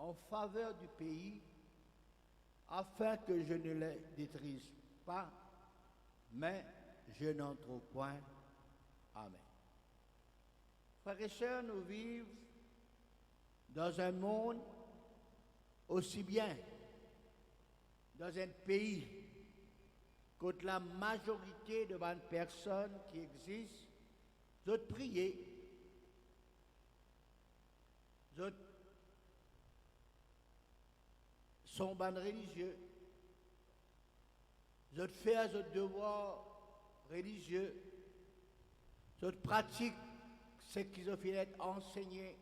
en faveur du pays, afin que je ne les détruise pas, mais je n'entre point. Amen. Frères et sœurs, nous vivons dans un monde aussi bien dans un pays que la majorité de bonnes personnes qui existent, d'autres prier, d'autres sont bonnes religieux, d'autres font leurs devoirs religieux, d'autres pratiquent ce qu'ils ont fait être enseignés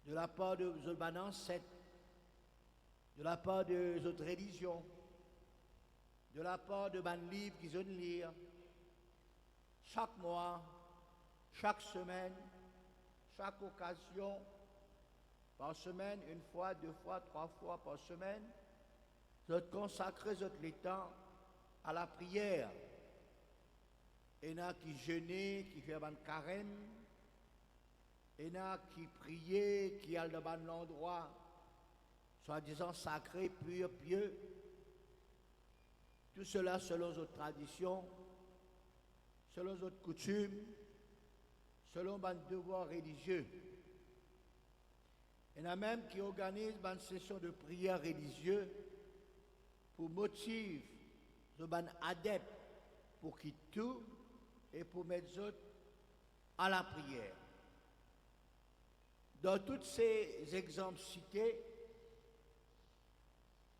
de la part de leurs ancêtres, de la part de autres religions, de la part de bons livres qu'ils ont lire, chaque mois, chaque semaine, chaque occasion, par semaine, une fois, deux fois, trois fois par semaine, vous consacrez le temps à la prière. Il y en a qui jeûnent, qui font un carême, il y en a qui prient, qui allent dans un endroit soi-disant sacré, pur, pieux. Tout cela selon notre tradition, selon notre coutume, selon nos devoirs religieux. Il y en a même qui organisent une session de prière religieuse pour motiver les adeptes pour qu'ils tout et pour mettre les autres à la prière. Dans tous ces exemples cités,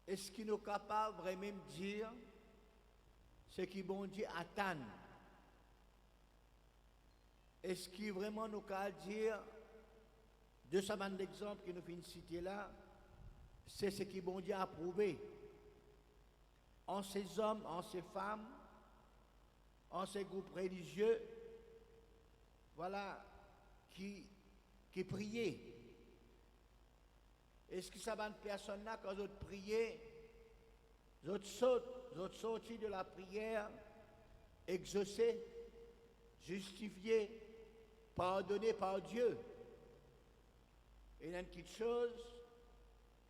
est-ce qu'il nous est capable vraiment de dire ce qui bon Dieu attend? Est-ce qu'il vraiment nous capable de dire de ce bande d'exemples que nous finissons de citer là, c'est ce qui bon Dieu a approuvé en ces hommes, en ces femmes, en ces groupes religieux, voilà, qui priaient. Est-ce que ça bande personne là, quand ils priaient, ils sortis de la prière, exaucés, justifiés, pardonnés par Dieu? Et il y a une petite chose,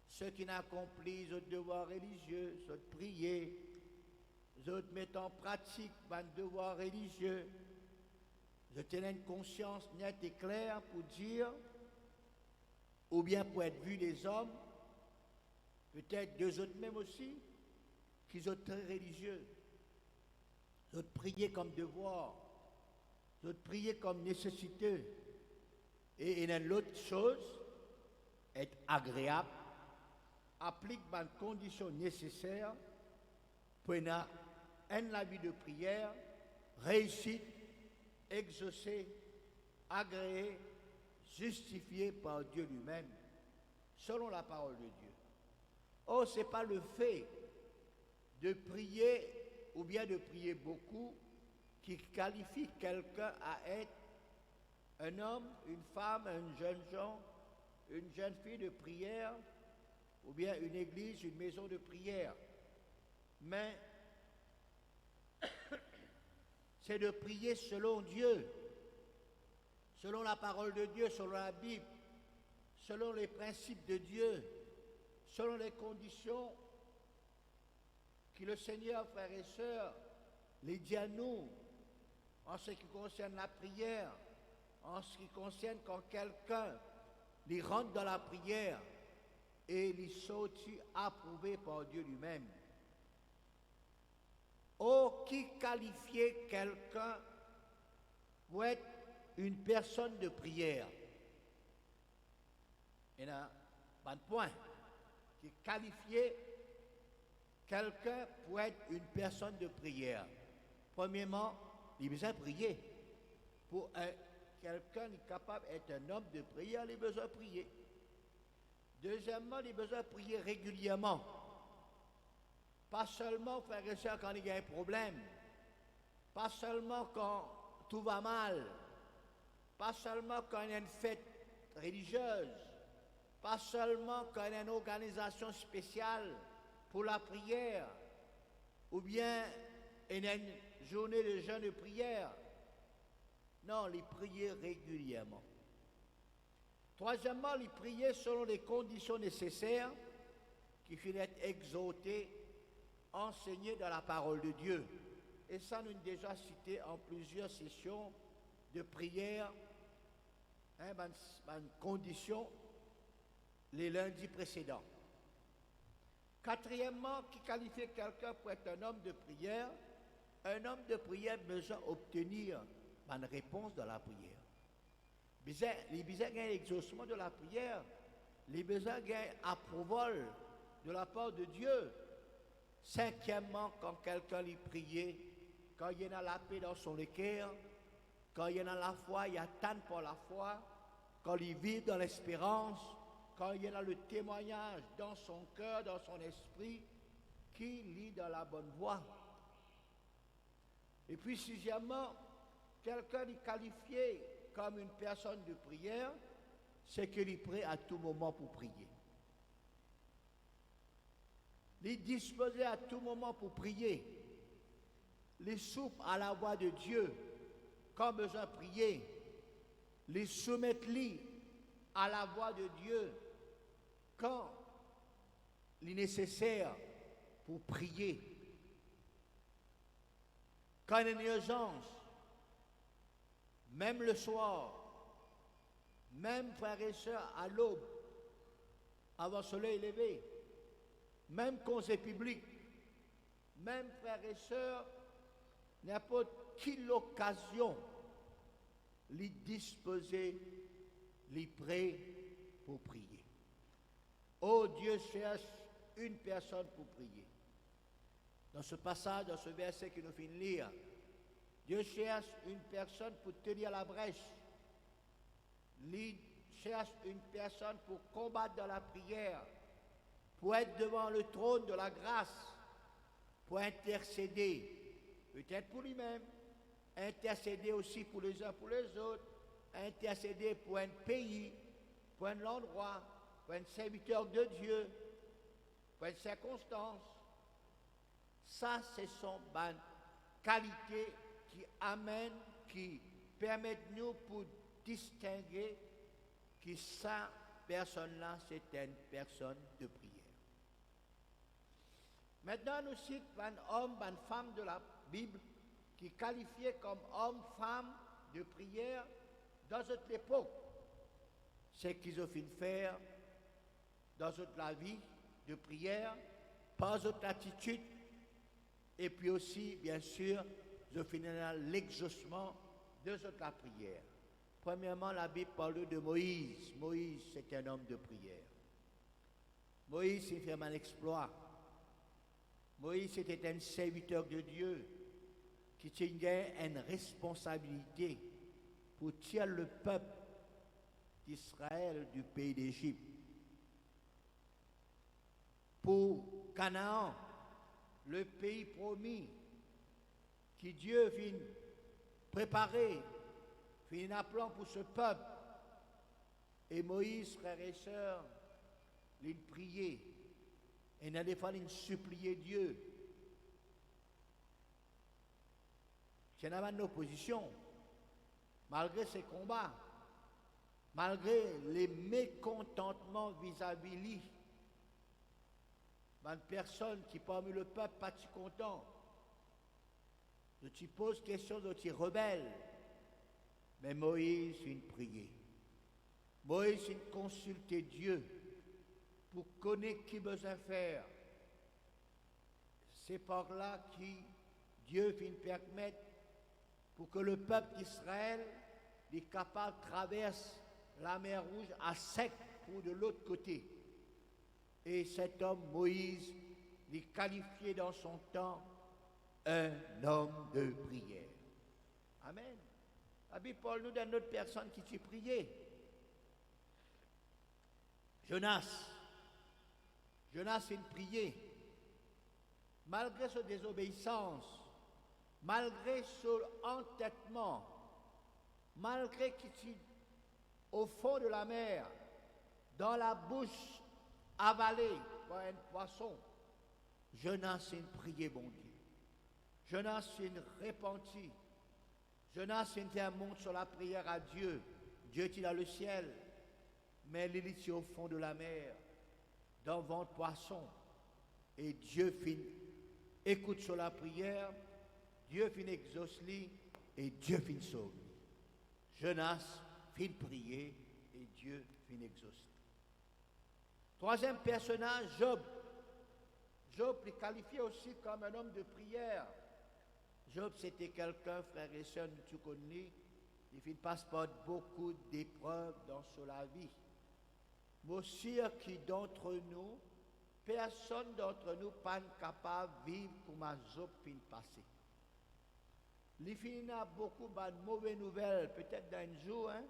ceux qui n'accomplissent leurs devoirs religieux, ceux qui prient, ceux qui mettent en pratique leurs devoirs religieux, ceux qui ont une conscience nette et claire pour dire, ou bien pour être vus des hommes, peut-être deux autres même aussi, qui sont très religieux, ceux qui prient comme devoir, ceux qui prient comme nécessiteux. Et il y a l'autre chose, être agréable, applique les conditions nécessaires pour la vie de prière, réussite, exaucée, agréée, justifiée par Dieu lui-même, selon la parole de Dieu. Or, ce n'est pas le fait de prier ou bien de prier beaucoup qui qualifie quelqu'un à être un homme, une femme, un jeune gens, une jeune fille de prière, ou bien une église, une maison de prière. Mais c'est de prier selon Dieu, selon la parole de Dieu, selon la Bible, selon les principes de Dieu, selon les conditions que le Seigneur, frères et sœurs, les dit à nous, en ce qui concerne la prière, en ce qui concerne quand quelqu'un il rentre dans la prière et il sortit approuvé par Dieu lui-même. Oh, qui qualifiait quelqu'un pour être une personne de prière? Il y a un point qui qualifiait quelqu'un pour être une personne de prière. Premièrement, il a besoin de prier. Pour quelqu'un qui est capable d'être un homme de prière, il a besoin de prier. Deuxièmement, il a besoin de prier régulièrement. Pas seulement, frères et sœurs, quand il y a un problème. Pas seulement quand tout va mal. Pas seulement quand il y a une fête religieuse. Pas seulement quand il y a une organisation spéciale pour la prière. Ou bien il y a une journée de jeûne de prière. Non, les prier régulièrement. Troisièmement, il priait selon les conditions nécessaires qui finissent exhortées, enseignées dans la parole de Dieu. Et ça, nous avons déjà cité en plusieurs sessions de prière, en conditions, les lundis précédents. Quatrièmement, qui qualifie quelqu'un pour être un homme de prière a besoin d'obtenir une réponse de la prière. Il a besoin d'un exaucement de la prière, il a besoin d'un approval de la part de Dieu. Cinquièmement, quand quelqu'un lui prie, quand il y a la paix dans son cœur, quand il y a la foi, il attend pour la foi, quand il vit dans l'espérance, quand il y a le témoignage dans son cœur, dans son esprit, qui lit dans la bonne voie. Et puis sixièmement, quelqu'un est qualifié comme une personne de prière, c'est qu'il est prêt à tout moment pour prier. Il est disposé à tout moment pour prier. Il est souple à la voix de Dieu quand besoin de prier. Il est soumettre à la voix de Dieu quand il est nécessaire pour prier. Quand il y a une urgence, même le soir, même frères et sœurs à l'aube, avant le soleil levé, même conseil public, même frères et sœurs, n'importe quelle occasion, les disposer, les prêts pour prier. Oh, Dieu cherche une personne pour prier. Dans ce passage, dans ce verset que nous finissons de lire, Dieu cherche une personne pour tenir la brèche. Il cherche une personne pour combattre dans la prière, pour être devant le trône de la grâce, pour intercéder, peut-être pour lui-même, intercéder aussi pour les uns pour les autres, intercéder pour un pays, pour un endroit, pour un serviteur de Dieu, pour une circonstance. Ça, ce sont des qualités qui amènent, qui permettent nous pour distinguer que cette personne-là, c'est une personne de prière. Maintenant, nous citons un homme, une femme de la Bible qui est qualifié comme homme, femme de prière dans cette époque. C'est qu'ils ont fait faire dans toute la vie de prière, par votre attitude, et puis aussi, bien sûr, je finirai l'exaucement de toute la prière. Premièrement, la Bible parle de Moïse. Moïse, c'est un homme de prière. Moïse, il fait un exploit. Moïse était un serviteur de Dieu qui tinait une responsabilité pour tirer le peuple d'Israël du pays d'Égypte. Pour Canaan, le pays promis, qui Dieu vient préparer, vient appelant pour ce peuple. Et Moïse, frères et sœurs, il priait. Et il a fallu supplier Dieu. Il y avait une opposition, malgré ces combats, malgré les mécontentements vis-à-vis de lui. Une personne qui parmi le peuple pas si content, de tu poses question de tu rebelle. Mais Moïse il priait. Moïse il consultait Dieu pour connaître qui besoin faire. C'est par là que Dieu vient permettre pour que le peuple d'Israël est capable de traverser la mer Rouge à sec pour de l'autre côté. Et cet homme, Moïse, est qualifié dans son temps un homme de prière. Amen. La Bible parle nous d'une autre personne qui s'est prié. Jonas. Jonas a prié. Malgré sa désobéissance, malgré son entêtement, malgré qu'il est au fond de la mer, dans la bouche avalé par un poisson, Jonas a prié, bon Dieu. Jonas a repenti. Jonas a fait un monde sur la prière à Dieu. Dieu est dans le ciel. mais il était au fond de la mer, dans le ventre poisson. Et Dieu fin écoute sur la prière, Dieu fin exauce lui, et Dieu fin sauve. Jonas fin prier, et Dieu fin exauce. Troisième personnage, Job. Job est qualifié aussi comme un homme de prière. Job, c'était quelqu'un, frères et sœurs, tu connais, il passe par beaucoup d'épreuves dans la vie. Mais aussi, qui d'entre nous, personne d'entre nous n'est capable de vivre comme Job fin passé. Il finit à beaucoup de mauvaises nouvelles, peut-être dans un jour, hein.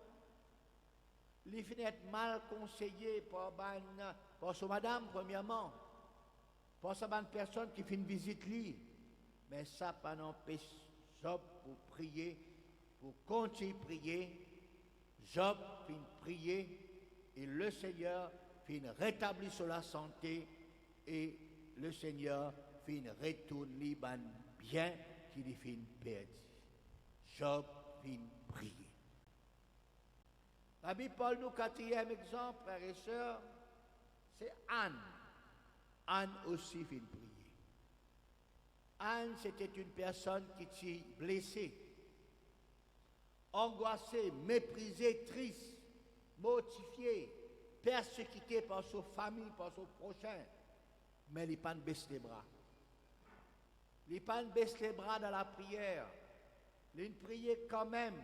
Il finit être mal conseillé par son madame, premièrement, par sa bonne personne qui fait une visite lui. Mais ça pas n'empêche Job pour prier, pour continuer à prier. Job fin prier et le Seigneur fin rétablir sur la santé et le Seigneur fin retourner bien qu'il fin perdu. Job fin prier. La Bible parle nous quatrième exemple, frères et sœurs, c'est Anne. Anne aussi fin prier. Anne, c'était une personne qui était blessée, angoissée, méprisée, triste, mortifiée, persécutée par sa famille, par son prochain. Mais il n'a pas baissé les bras. Il n'a pas baissé les bras dans la prière. Il priait quand même.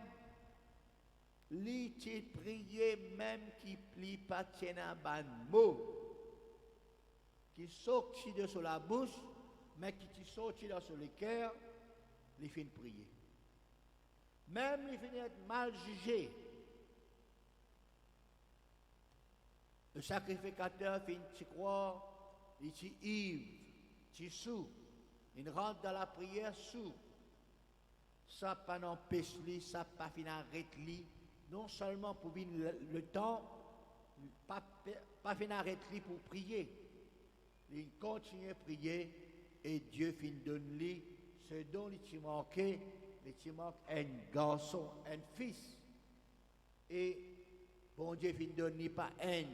Il priait même qui plie pas tienne un mot qui sortit de sur la bouche, mais qui est sorti dans le cœur, il finit de prier. Même il finit d'être mal jugé. Le sacrificateur finit de croire, il est ivre, il est sous, il rentre dans la prière sous. Ça pas n'empêche lui, ça pas finir arrête lui, non seulement pour venir le temps, pas finir arrête lui pour prier. Il continue à prier et Dieu fin donne lui ce dont il manquait, il manque un garçon, un fils. Et bon Dieu fin donne pas un,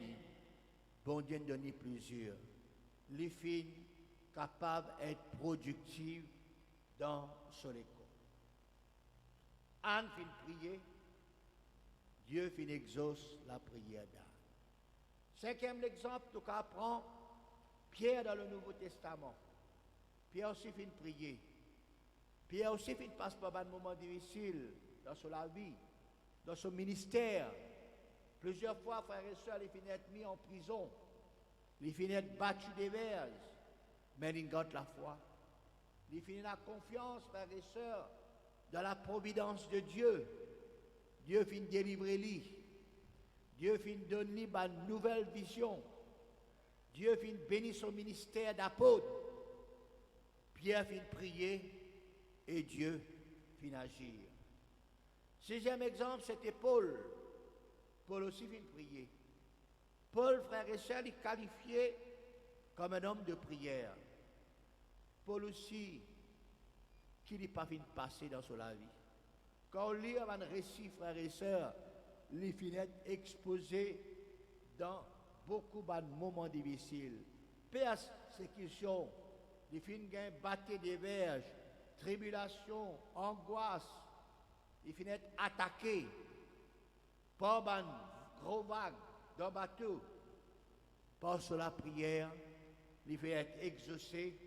bon Dieu donne plusieurs. Les filles capables d'être productives dans son école. Anne fin prier, Dieu fin exauce la prière d'Anne. Cinquième exemple, tout cas prend Pierre dans le Nouveau Testament. Pierre aussi fin prier. Pierre aussi fin passe par un moment difficile dans sa vie, dans son ministère. Plusieurs fois, frères et sœurs, il finit être mis en prison. Il finit être battu des verges. Mais il garde la foi. Il finit la confiance, frères et sœurs, dans la providence de Dieu. Dieu finit délivrer lui. Dieu finit donner une nouvelle vision. Dieu finit bénir son ministère d'apôtre. Pierre finit prier et Dieu finit agir. Sixième exemple, c'était Paul. Paul aussi finit prier. Paul, frère et sœur, est qualifié comme un homme de prière. Paul aussi, qui n'est pas fini de passer dans sa vie. Quand on lit un récit, frères et sœurs, il finit exposé dans beaucoup de moments difficiles. Persécution, il finit battre des verges, tribulation, angoisse, il finit attaqué par une grosse vague d'un bateau. Par la prière, il finit être exaucé,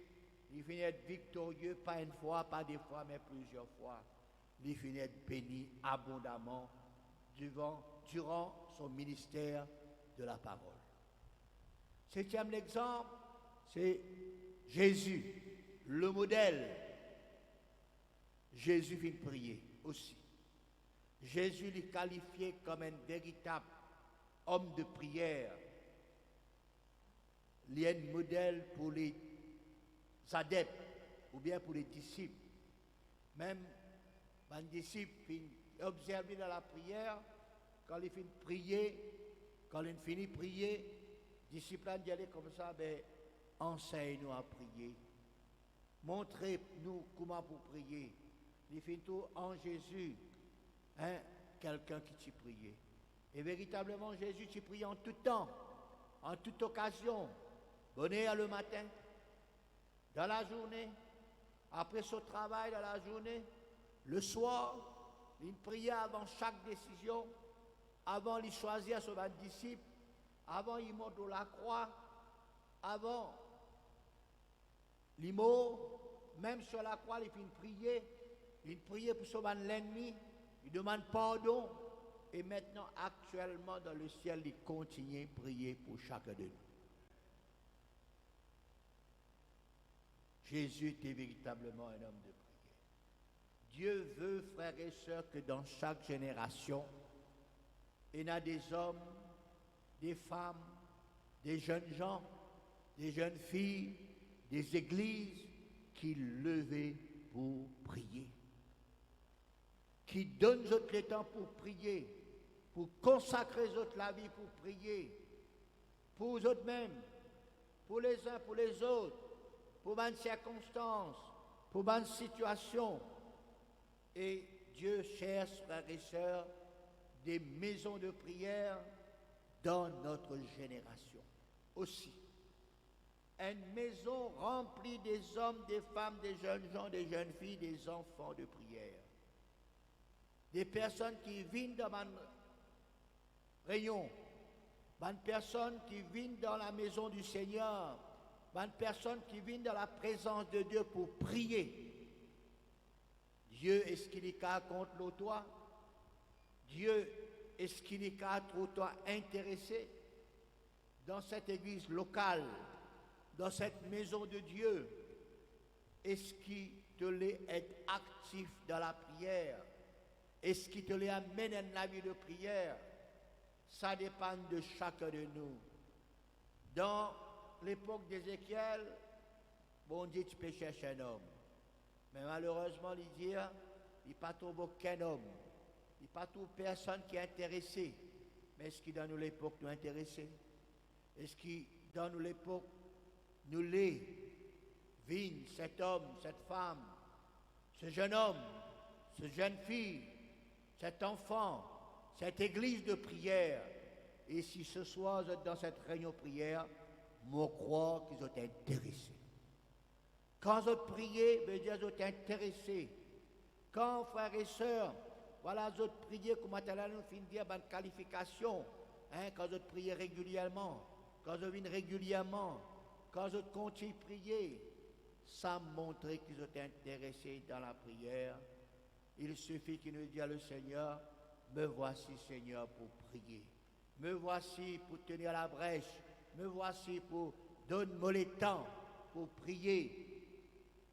il finit être victorieux, pas une fois, pas des fois, mais plusieurs fois. Il finit être béni abondamment durant son ministère de la parole. Septième exemple, c'est Jésus, le modèle. Jésus fit prier aussi. Jésus est qualifié comme un véritable homme de prière. Il est un modèle pour les adeptes ou bien pour les disciples. Même un disciple observé dans la prière, quand il finit de prier, quand il finit de prier, les disciples d'y aller comme ça, ben, enseigne-nous à prier. Montrez-nous comment pour prier. Il finit tout en Jésus, hein, quelqu'un qui t'y prier. Et véritablement, Jésus, tu pries en tout temps, en toute occasion. Bonne heure le matin, dans la journée, après son travail dans la journée, le soir, il priait avant chaque décision, avant de choisir son disciple, avant il monte la croix, avant il mort, même sur la croix, il priait pour sauver l'ennemi, il demande pardon, et maintenant, actuellement, dans le ciel, il continue à prier pour chacun de nous. Jésus était véritablement un homme de prière. Dieu veut, frères et sœurs, que dans chaque génération, il y a des hommes, des femmes, des jeunes gens, des jeunes filles, des églises qui levaient pour prier, qui donnent le temps pour prier, pour consacrer la vie pour prier, pour eux-mêmes, pour les uns, pour les autres, pour une circonstance, pour une situation. Et Dieu cherche, frères et sœurs, des maisons de prière dans notre génération aussi. Une maison remplie des hommes, des femmes, des jeunes gens, des jeunes filles, des enfants de prière. Des personnes qui viennent dans un rayon, des personnes qui viennent dans la maison du Seigneur, des personnes qui viennent dans la présence de Dieu pour prier. Dieu, est-ce qu'il est contre toi? Dieu, est-ce qu'il est trop toi intéressé dans cette église locale, dans cette maison de Dieu? Est-ce qu'il te laisse être actif dans la prière? Est-ce qu'il te laisse amener dans la vie de prière? Ça dépend de chacun de nous. Dans l'époque d'Ézéchiel, bon Dieu, tu peux chercher un homme. Mais malheureusement, il dit, il n'y a pas trouvé aucun homme. Il n'y a pas trouvé personne qui est intéressé. Mais est-ce qu'il dans l'époque nous intéressé? Est-ce qu'il dans l'époque nous les vignes, cet homme, cette femme, ce jeune homme, cette jeune fille, cet enfant, cette église de prière? Et si ce soir vous êtes dans cette réunion de prière, moi je crois qu'ils sont intéressés. Quand vous priez, veut dire que vous êtes intéressés. Quand, frères et sœurs, voilà, vous priez, comme nous finissons de dire, une qualification, hein, quand vous priez régulièrement, quand vous venez régulièrement, quand vous continuez de prier, ça montre qu'ils sont intéressés dans la prière. Il suffit qu'ils nous disent à le Seigneur, me voici Seigneur pour prier. Me voici pour tenir la brèche. Me voici pour donner-moi le temps pour prier.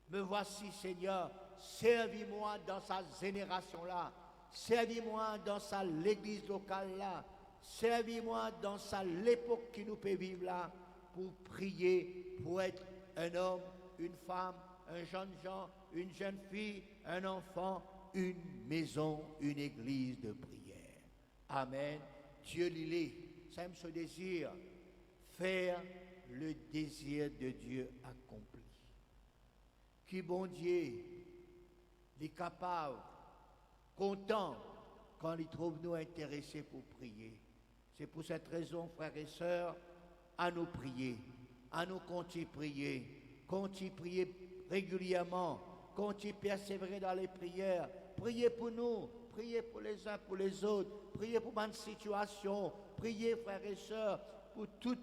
Me voici Seigneur, servis-moi dans sa génération-là. Servis-moi dans l'église locale-là. Servis-moi dans l'époque qui nous peut vivre là pour prier, pour être un homme, une femme, un jeune gens, une jeune fille, un enfant, une maison, une église de prière. Amen. Dieu l'est. C'est ce désir. Faire le désir de Dieu accompli. Qui bon Dieu est capable, content quand il trouve nous intéressés pour prier. C'est pour cette raison, frères et sœurs, à nous prier, à nous continuer prier régulièrement, continuer persévérer dans les prières, prier pour nous, prier pour les uns, pour les autres, prier pour une situation, prier, frères et sœurs, pour toutes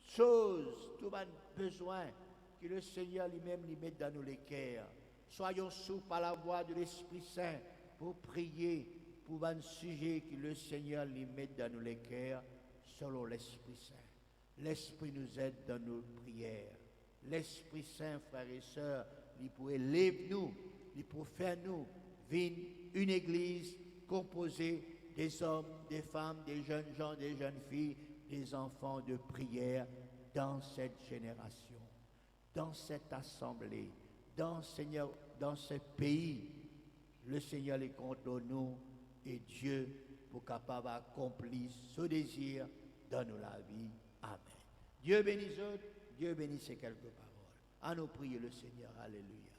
choses, tout un besoin que le Seigneur lui-même lui mette dans nos cœurs. Soyons souples à la voix de l'Esprit Saint pour prier pour un sujet que le Seigneur lui mette dans nos cœurs selon l'Esprit Saint. L'Esprit nous aide dans nos prières. L'Esprit Saint, frères et sœurs, il peut élever nous, il peut faire nous vivre une église composée des hommes, des femmes, des jeunes gens, des jeunes filles, des enfants de prière dans cette génération, dans cette assemblée, dans ce pays. Le Seigneur est contre nous et Dieu pour capable d'accomplir ce désir dans nos vies. Amen. Dieu bénisse eux, Dieu bénisse ces quelques paroles. À nous prier le Seigneur. Alléluia.